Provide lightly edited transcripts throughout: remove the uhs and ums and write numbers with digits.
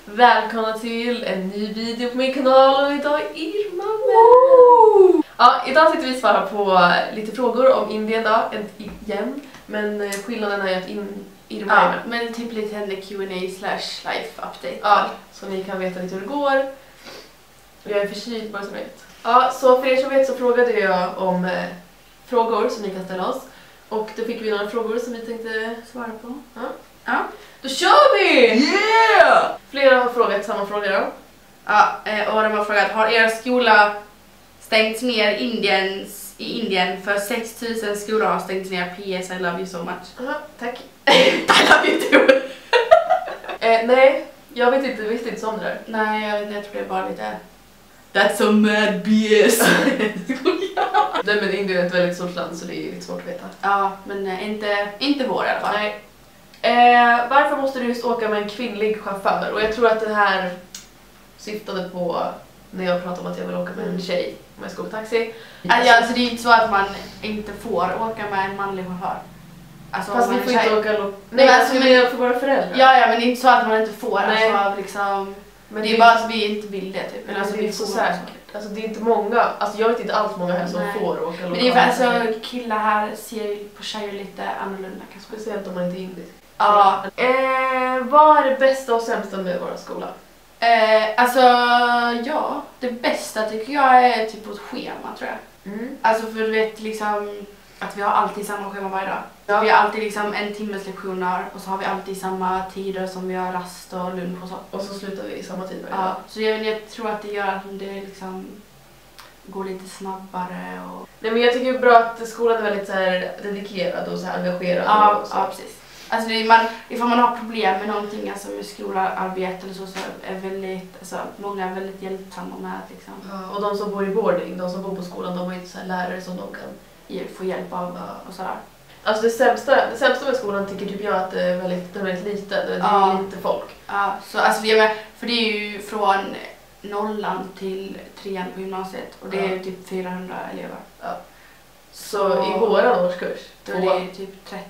Välkomna till en ny video på min kanal och idag är Irma med. Ja, idag sitter vi och svarar på lite frågor om Indien då, igen. Men skillnaden är att Irma är med. Men typ lite en Q&A/life-update. Ja, så ni kan veta lite hur det går. Jag är förkyld bara så ni vet. Ja, så för er som vet så frågade jag om frågor som ni kan ställa oss. Och då fick vi några frågor som vi tänkte svara på. Ja. Då kör vi! Yeah! Flera har frågat samma fråga då. Ja, och de har frågat, har er skola stängts ner i Indien för 6000 skolor har stängts ner? PS, I love you so much. Aha, tack. I love you too. Nej, jag visste inte om det där. Nej, jag tror det är bara lite... That's so mad BS. Nej, men Indien är ett väldigt stort land så det är lite svårt att veta. Ja, men inte vår i alla fall. Nej. Varför måste du just åka med en kvinnlig chaufför? Och jag tror att det här syftade på när jag pratade om att jag vill åka med en tjej om jag ska åka taxi. Alltså det är inte så att man inte får åka med en manlig chaufför. Alltså, fast vi får inte åka Nej, alltså, men för våra föräldrar. Ja, men det är inte så att man inte får. Nej. Alltså, liksom, men det är bara att vi inte vill det typ. Men alltså, det är så säkert. Alltså det är inte många, alltså jag vet inte allt många här som får åka. Men det är för alltså killar här ser ju på tjejer lite annorlunda kanske. Speciellt om man inte är indisk. Ja. Vad är det bästa och sämsta med våra skola? Alltså ja, det bästa tycker jag är typ vårt schema tror jag. Alltså för du vet liksom att vi har alltid samma schema varje dag. Ja. Vi har alltid liksom en timmes lektioner och så har vi alltid samma tider som vi har rast och lunch och så. Och så slutar vi i samma tid varje dag. Ja, så jag tror att det gör att det liksom går lite snabbare. Och... Nej, men jag tycker det är bra att skolan är väldigt så här dedikerad och så här engagerad. Ja, och så. ja precis. Alltså ifall man har problem med någonting, alltså med skolarbete eller så är väldigt, alltså, många är väldigt hjälpsamma med liksom. Ja, och de som bor i boarding, de som bor på skolan, de har inte så här lärare som de kan få hjälp av och sådär. Alltså det sämsta med skolan tycker typ jag att det är väldigt liten, det är lite folk. Ja, så alltså för det är ju från 0:an till 3:an på gymnasiet och det är ju typ 400 elever. Ja. Så i våran årskurs då är det ju typ 30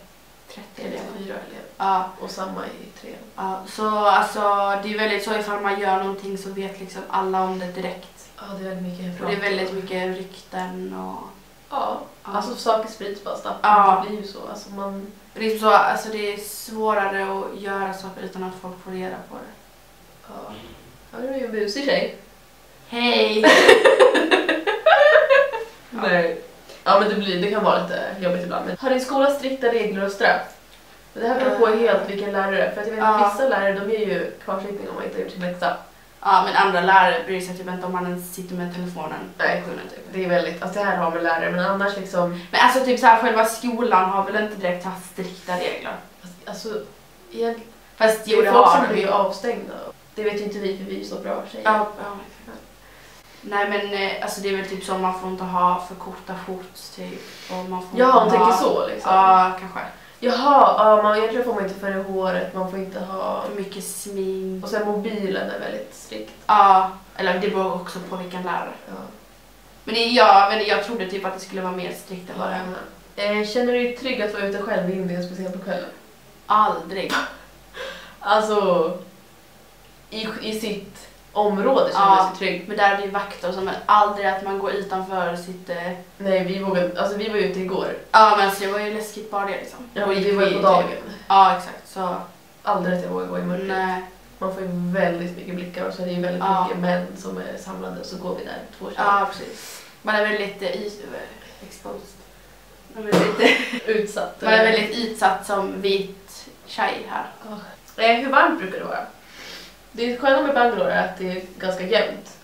elever. 4 elever. Ja. Och samma i 3:an. Ja, så alltså det är väldigt så ifall man gör någonting så vet liksom alla om det direkt. Ja, det är väldigt mycket och det är väldigt mycket rykten och... Ja, alltså saker sprids bara snabbt. Ja. Det blir ju så. Alltså det är så, alltså det är svårare att göra saker utan att folk får reda på det. Ja. Ja, du är ju en busig tjej. Hej! Nej. Ja, men det kan vara lite jobbigt ibland. Men har din skola strikta regler och straff? Det här beror på helt vilken lärare. För att jag vet att vissa lärare, de är ju kvarsittning om man inte har gjort sin läxa. Ja, men andra lärare bryr sig typ inte om man ens sitter med telefonen. Nej, typ. Det är väldigt, alltså det här har med lärare, men annars liksom... Men alltså typ så här, själva skolan har väl inte direkt haft strikta regler? Alltså, fast jo, det folk som blir avstängda. Det vet ju inte vi, för vi är så bra tjejer. Ja. Nej, men alltså det är väl typ så man får inte ha för korta shorts typ. Och man får hon tänker så liksom. Ja, kanske. Jaha, egentligen får man inte färga håret, man får inte ha... För mycket smink. Och sen mobilen är väldigt strikt. Ja, eller det beror också på vilken lärare. Ja. Men jag trodde typ att det skulle vara mer strikt än vad det är. Känner du dig trygg att vara ute själv i Indien, speciellt på kvällen? Aldrig. Alltså, i sitt område känner man sig trygg. Men där är det ju vakter som aldrig att man går utanför sitt... Nej, vi var ute igår. Ja, men alltså, det var ju läskigt bara det liksom. Ja, det var ju på dagen. Ja, exakt. Så... Aldrig att jag vågar gå i mörkret. Nej. Man får ju väldigt mycket blickar och så är det ju väldigt mycket män som är samlade och så går vi där 2 tjejer. Ja, precis. Man är väldigt exposed. Man är väldigt utsatt. Man är väldigt utsatt som vit tjej här. Hur varmt brukar det vara? Det sköna med Bangalore är att det är ganska jämnt.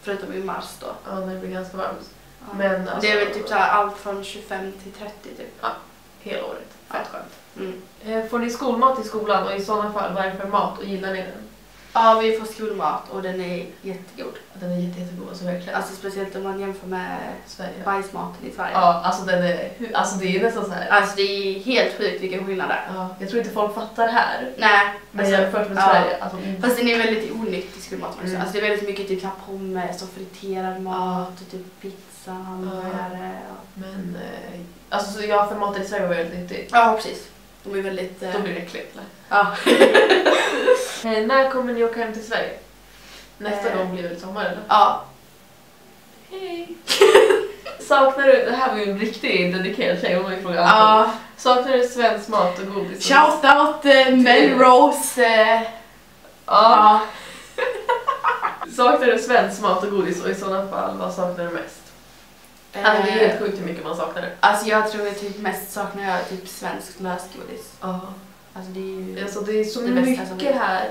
Förutom i mars då. Ja, när det blir ganska varmt. Ja. Men alltså, det är väl typ så här allt från 25 till 30 typ. Ja, hela året. Fett skönt. Mm. Får ni skolmat i skolan och i sådana fall, vad är det för mat och gillar ni den? Ja, vi får skolmat och den är jättegod. Den är jättegod, alltså verkligen. Alltså speciellt om man jämför med Sverige. Bajsmaten i Sverige. Ja, alltså det är nästan så här. Alltså det är helt sjukt vilken skillnad det är. Ja, jag tror inte folk fattar här. Nej. Men jämfört med Sverige. Alltså, fast den är väldigt onyttig skolmat också. Alltså det är väldigt mycket typ pommes och friterad mat och typ pizza, hamburgare. Men alltså så för maten i Sverige var väldigt nyttigt. Ja, precis. De är väldigt... De blir äckligt. Ja. När kommer ni åka hem till Sverige? Nästa gång blir väl sommar eller? Ja. Hej! Saknar du, det här var ju en riktig dedikerad tjej, hon var ju frågan. Ja. Saknar du svensk mat och godis? Shoutout Melrose. Ja. Saknar du svensk mat och godis och i sådana fall, vad saknar du mest? Alltså det är helt sjukt hur mycket man saknar det. Alltså jag tror typ mest saknar jag typ svensk lösgodis. Ja. Alltså det är ju Alltså det är så det mycket som här.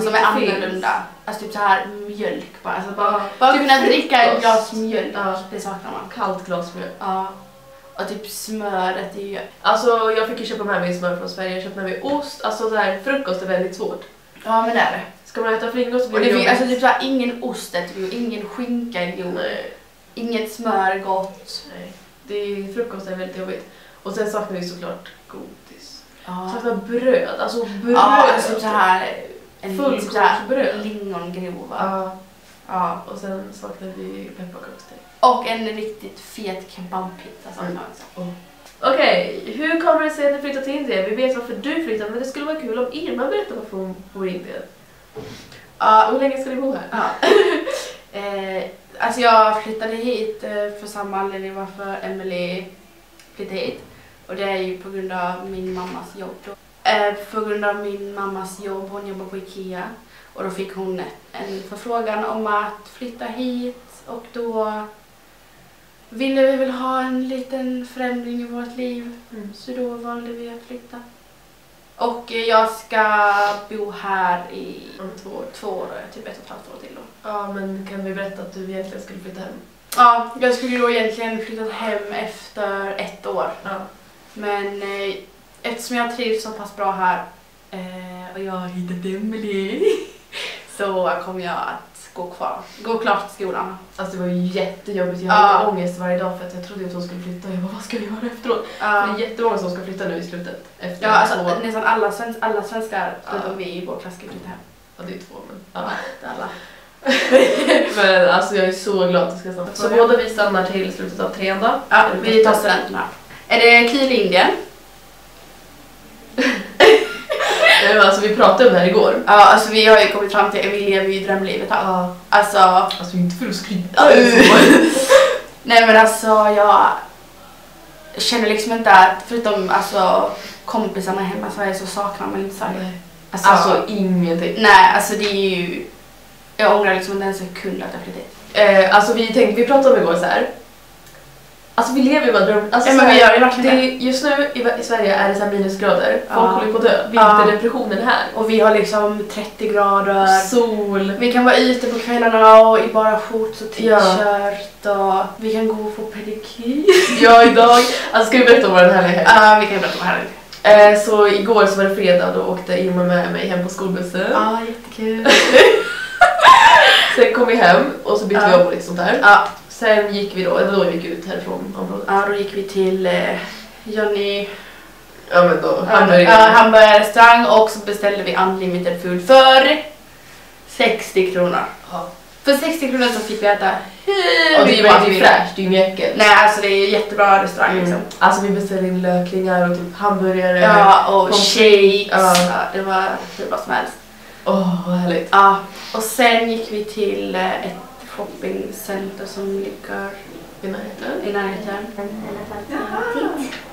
som är annorlunda. Alltså typ så här mjölk bara. Alltså bara kunna dricka ett glas mjölk. Ja. Det saknar man. Kallt glas mjölk. Ja. Och typ smöret är ju... Alltså jag fick ju köpa med mig smör från Sverige. Jag köpte med mig ost. Alltså så här, frukost är väldigt svårt. Ja men det är det. Ska man äta frukost så blir Och det det jobbigt. alltså typ så här, ingen ost är god, ingen skinka är god. Nej. Inget smör är gott. Nej. Frukost är väldigt jobbigt. Och sen saknar vi såklart godis. Ja. Saknar bröd. Alltså bröd. Ja, alltså typ så här fullkornsbröd. Lingongrova. Ja. Ja. Och sen saknar vi pepparkaksteig. Och en riktigt fet kebabpizza saknar jag också. Okej, hur kommer det sig att ni flyttat till Indien? Vi vet varför du flyttade, men det skulle vara kul om Irma berättar varför hon bor i Indien. Ja. Hur länge ska ni bo här? Ja. Alltså jag flyttade hit för samma anledning varför Emily flyttade hit. Och det är ju på grund av min mammas jobb då. På grund av min mammas jobb, hon jobbar på IKEA. Och då fick hon en förfrågan om att flytta hit. Och då ville vi väl ha en liten förändring i vårt liv. Så då valde vi att flytta. Och jag ska bo här i Om 2 år. 2 år, typ 1,5 år till då. Ja, men kan vi berätta att du egentligen skulle flytta hem? Ja, jag skulle då egentligen flyttat hem efter 1 år. Ja. Men eftersom jag trivs så pass bra här och jag har hittat Emily så kommer jag att gå klart skolan. Alltså det var ju jättejobbigt, jag hade ångest varje dag för att jag trodde att hon skulle flytta och jag bara, vad ska jag göra efteråt? För det är jättemånga som ska flytta nu i slutet. Efter ja, alltså nästan alla svenskar förutom vi i vår klass ska flytta hem. Ja, det är 2 men... Ja. Ja, alla. Men alltså jag är så glad att du ska stanna. Så båda vi stannar till slutet av 3:an då? Ja, vi tar studenterna. Är det kul i Indien? Alltså vi pratade om det här igår. Ja, alltså vi har ju kommit fram till att vi lever ju drömlivet här. Ja. Alltså inte för att skryta. Nej men alltså jag känner liksom inte att förutom alltså kompisarna hemma så, så saknar man inte Sverige. Alltså ingenting. Nej, alltså det är ju... Jag ångrar liksom inte en sekund att jag flyttade hit. Alltså vi pratade om igår så här. Alltså vi lever ju bara dröm. Alltså, ja, men vi gör ju verkligen det. Just nu i Sverige är det så här minusgrader. Folk Ja. håller på att dö. Vinterdepressionen här. Och vi har liksom 30 grader. Sol. Vi kan vara ute på kvällarna och i bara shorts och t-shirt. Och vi kan gå och få pedikyr. Ja, idag. Alltså ska vi berätta om vad den här är? Ja, vi kan berätta om det här. Så igår så var det fredag, då åkte Irma med mig hem på skolbussen. Ja, jättekul. Sen kom vi hem och så bytte vi om och lite sånt där. Ja. Sen gick vi då gick vi ut härifrån området. Ja, då gick vi till Johnny... Ja, men då hamburgerrestaurang och så beställde vi unlimited food för 60 kronor. Ja. För 60 kronor så fick vi äta och det var ju fräscht, det är ju inget äckligt. Nej, alltså det är jättebra restaurang liksom. Alltså vi beställde in lökringar och typ hamburgare. Ja, och shakes. Ja. Ja, det var hur bra som helst. Vad härligt. Ja, och sen gick vi till ett shoppingcenter som ligger I närheten. i närheten.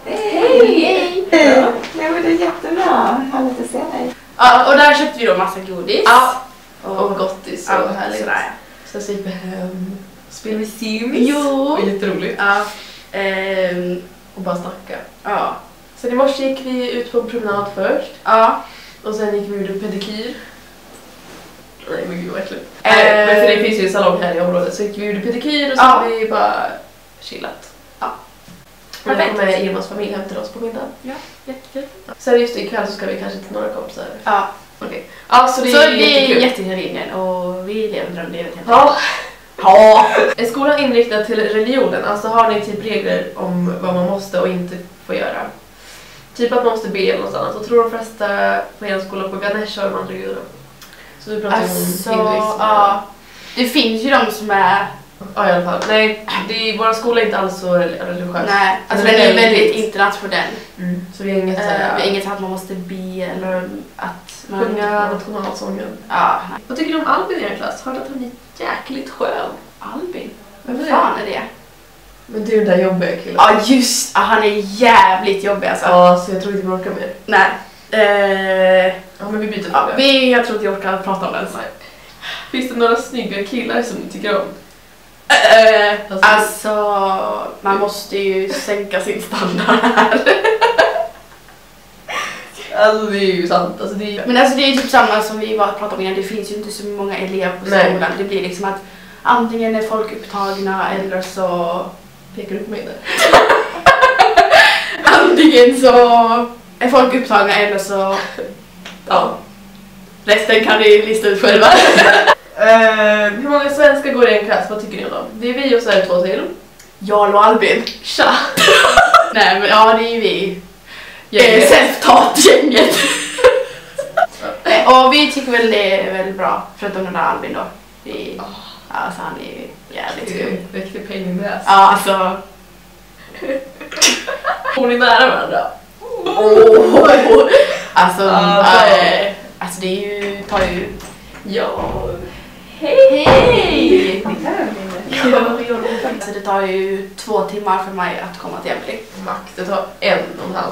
Hej! Ja. Nej, men det är jättebra. Härligt att se dig. Ja, och där köpte vi då massa godis. Ja, och gottis och härligt. Sådär. Sen så gick vi hem, spelade vi Sims. Jo. Det var jätteroligt. Ja. Och bara snacka. Ja. Sen i morse gick vi ut på en promenad först. Ja. Och sen gick vi ut på pedikyr. Nej men gud vad äckligt. Men för det finns ju en salong här i området. Så gick vi ut på pedikyr och så har vi bara chillat. Ja. Men jag kom med Irmas familj hem till oss på middag. Ja, jättekul. Sen just ikväll så ska vi kanske till några kompisar. Ja. Okej. Ja, så det Så är det är jättekul. jättekul Indien och vi lever drömlivet helt Ja. Ja. Är skolan inriktad till religionen? Alltså har ni typ regler om vad man måste och inte får göra? Typ att man måste be eller något annat. Och tror de flesta på en skola på Ganesha och de andra gudarna. Så du pratar Alltså, om hinduism. ja. Det finns ju de som är... Ja, i alla fall. Nej, vår skola är inte alls så religiös. Nej, alltså den är väldigt internationell. Så vi har inget Vi har inget att man måste be eller att Sjunga nationalsången. Ja. Vad tycker du om Albin i er klass? Hörde att han är jäkligt skön. Albin? Vem fan är det? Men du är den där jobbiga killen. Ja just, han är jävligt jobbig alltså. Ja, så jag tror inte vi orkar mer. Nej. Ja, men vi byter ja, fråga. jag tror inte jag orkar prata om det. Nej. Finns det några snygga killar som ni tycker om? Alltså, man måste ju sänka sin standard här. Alltså det är ju sant. Alltså, det är... Men alltså det är ju typ samma som vi bara pratade om innan. Det finns ju inte så många elever på skolan. Nej. Det blir liksom att antingen är folk upptagna eller så... Pekar upp mig där. Antingen så är folk upptagna eller så... Ja. Resten kan ni lista ut själva. Hur många svenskar går i en klass? Vad tycker ni om dem? Det är vi och så är det 2 till. Jag och Albin. Tja! Nej men ja, det är ju vi. Gänget. Self-taught-gänget. Och vi tycker väl det är väldigt bra. Förutom den där Albin då. Alltså han är ju jävligt skum. Riktigt pain in the ass. Ja alltså. Hon är nära varandra. Alltså, alltså det är ju, tar ju... Ja. Hej! Ja, Så det tar ju 2 timmar för mig att komma till Emily. Max, det tar 1,5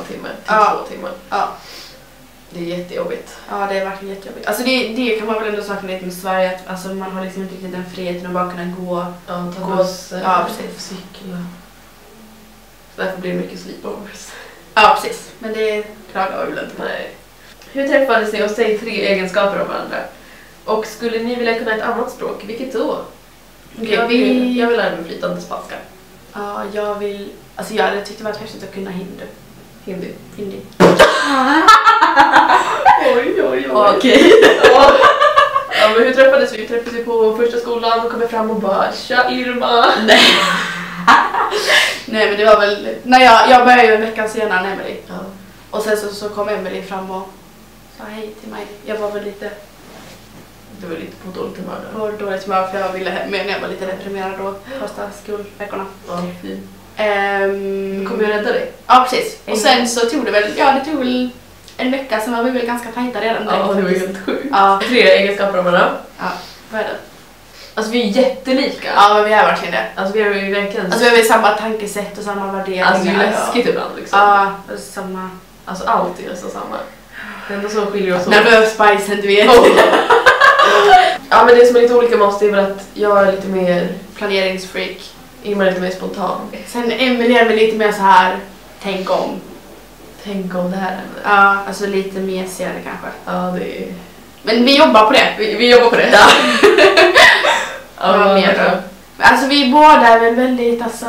timme till 2 timmar. Ja. Det är jättejobbigt. Ja, det är verkligen jättejobbigt. Alltså det kan man väl ändå sakna lite med Sverige. Att, alltså man har liksom inte riktigt den friheten att bara kunna gå. Ja, ta gå, buss, ja, precis. cykla. Därför blir det mycket sleepovers. Ja, precis. Men det klagar jag väl inte på. Nej. Hur träffades ni och säg 3 egenskaper om varandra? Och skulle ni vilja kunna ett annat språk? Vilket då? Okay, jag vill lära mig flytande spanska. Ja, jag vill... Alltså jag hade tyckt det var häftigt att kunna hindu. Hindi. Oj. Okej. Ja, men hur träffades vi? Vi träffades ju på första skolan och kom fram och bara tja Irma. Nej men det var väl... Nej, jag började ju en vecka senare än Emily. Ja. Och sen så kom Emily fram och sa hej till mig. Jag var väl lite... Du var lite på dåligt humör då. På dåligt humör för jag ville hem. Men jag var lite deprimerad då. Första skolveckorna. Ja, fint. Då kommer jag rädda dig. Ja, precis. Och sen så tog det väl... Ja, det tog väl en vecka som var vi väl ganska tajta redan. Ja, det var helt sjukt. Ja. 3 egenskaper om varandra. Ja, vad är det? Alltså vi är jättelika. Ja, men vi är verkligen det. Alltså vi är ju verkligen... Alltså vi har väl samma tankesätt och samma värderingar. Alltså det är läskigt ibland liksom. Ja, samma... Alltså allt är nästan samma. Det enda som skiljer oss åt. Nervös bajsen, du vet. Ja, men det som är lite olika med oss är väl att jag är lite mer planeringsfreak. Ingmar är lite mer spontan. Sen Emily är väl lite mer så här, tänk om. Tänk om det här händer. Ja, alltså lite mesigare kanske. Ja, det är... Men vi jobbar på det. Vi jobbar på det. Ja. Ja, mer då. Alltså vi båda är väl väldigt, alltså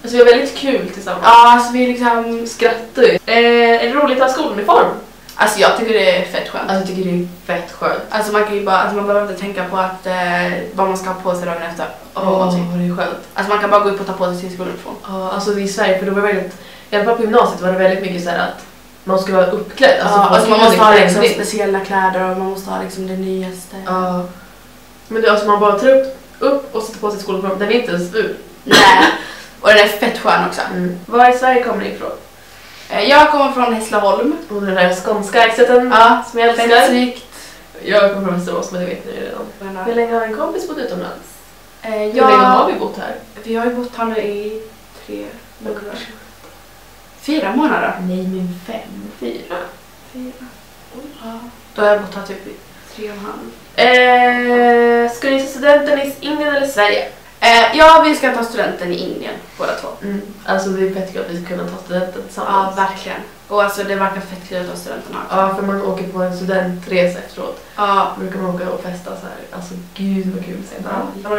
vi har väldigt kul tillsammans. Ja, alltså vi liksom skrattar ju. Är det roligt att ha skoluniform? Alltså jag tycker det är fett skönt. Alltså jag tycker det är fett skönt. Alltså man kan ju bara, alltså man behöver inte tänka på att vad man ska ha på sig dagen efter. Det är skönt. Alltså man kan bara gå upp och ta på sig sin skoluniform. Ja, alltså i Sverige, för då var det väldigt, i alla fall på gymnasiet var det väldigt mycket så här att man skulle vara uppklädd. Alltså man måste ha liksom speciella kläder och man måste ha liksom det nyaste. Ja. Men det, alltså man bara tar upp och sätter på sig skoluniform, den är inte ens ful. Nej, och den är fett skön också. Var i Sverige kommer ni ifrån? Jag kommer från Hässleholm. Och den där skånska accenten som jag älskar. Snyggt. Jag kommer från Västerås, men det vet ni redan. Hur länge har en kompis bott utomlands? Hur länge har vi bott här? Vi har ju bott här nu i 3 månader. 4 månader? Nej, men 5. 4. Ja. Då har jag bott här typ i 3,5. Ska ni ta studenten i Indien eller Sverige? Ja, vi ska ta studenten i Indien, båda två. Alltså det är fett kul att vi ska kunna ta studenten tillsammans. Ja, verkligen. Och alltså det verkar fett kul att ta studenten också. Ja, för man åker på en studentresa efteråt. Ja. Då brukar man åka och festa så här. Alltså gud vad kul sen. Ja,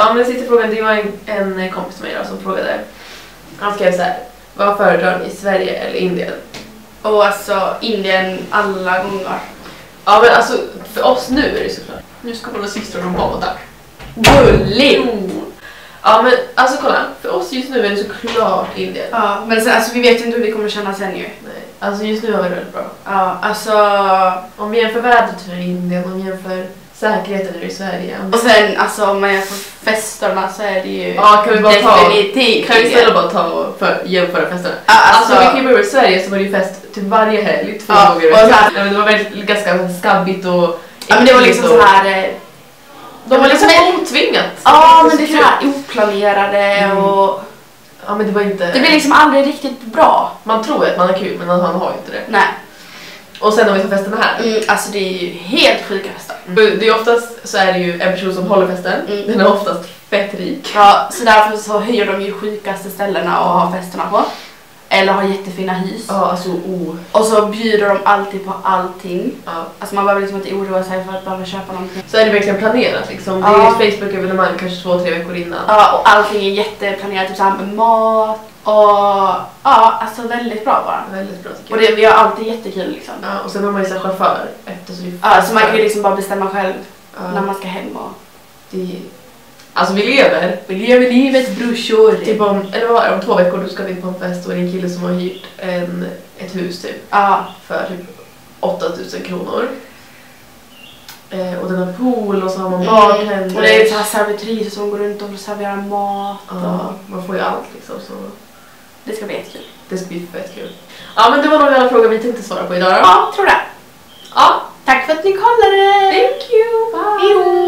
men den sista frågan, det var en kompis med mig då, som frågade. Han skrev så här: vad föredrar ni, Sverige eller Indien? Och alltså Indien alla gånger. Ja, men alltså för oss nu är det såklart. Nu ska våra systrar och bada. Gulligt! Ja, men alltså kolla, för oss just nu är det såklart Indien. Ja, men sen, alltså vi vet inte hur vi kommer känna sen ju. Nej, alltså just nu har vi det väldigt bra. Ja, alltså om vi jämför vädret så är det Indien, om vi jämför säkerheten är det i Sverige. Och sen alltså om man jämför festerna så är det ju kan vi bara definitivt. Kan vi snälla bara ta och jämföra festerna? Alltså vi kan ju börja i Sverige så var det ju fest typ varje helg, 2 Ja, gånger i och så veckan. här- Nej, men det var väldigt, ganska skabbigt och... Ja, men det var liksom och- så här. De var liksom liksom- otvingat. Ja, men så det är kul. så här oplanerade och Ja, men det var inte... det blir liksom aldrig riktigt bra. Man tror att man har kul, men han har ju inte det. Nej. Och sen har vi så festerna här. Alltså det är ju helt sjuka festar. Det är oftast så är det ju en person som håller festen. Den är oftast fett rik. Ja, så därför så höjer de ju sjukaste ställena att ha festerna på. Eller har jättefina hus. Ja, alltså Och så bjuder de alltid på allting. Ja. Alltså man behöver liksom inte oroa sig för att behöva köpa någonting. Så är det verkligen planerat liksom. Det Ja. är ju ett Facebook-evenemang kanske 2-3 veckor innan. Ja, och allting är jätteplanerat, typ såhär med mat och ja, alltså väldigt bra bara. Väldigt bra tycker Och jag. vi har alltid jättekul liksom. Ja, och sen har man ju så här chaufför efter så vi Ja, så man kan ju liksom bara bestämma själv ja, när man ska hem och... alltså vi lever. Vi lever livet brorsor. Typ eller vad är det, om 2 veckor då ska vi på en fest och det är en kille som har hyrt ett hus typ Ja. för typ 8000 kronor. Och den har pool och så har man bartender. Och det är så här servitriser som går runt och serverar mat. Ja, Och man får ju allt liksom så det ska bli jättekul. det ska bli fett kul. Ja, men det var nog alla frågor vi tänkte svara på idag då. Ja, tror det. Ja, Tack för att ni kollade! thank you, bye! Hejdå!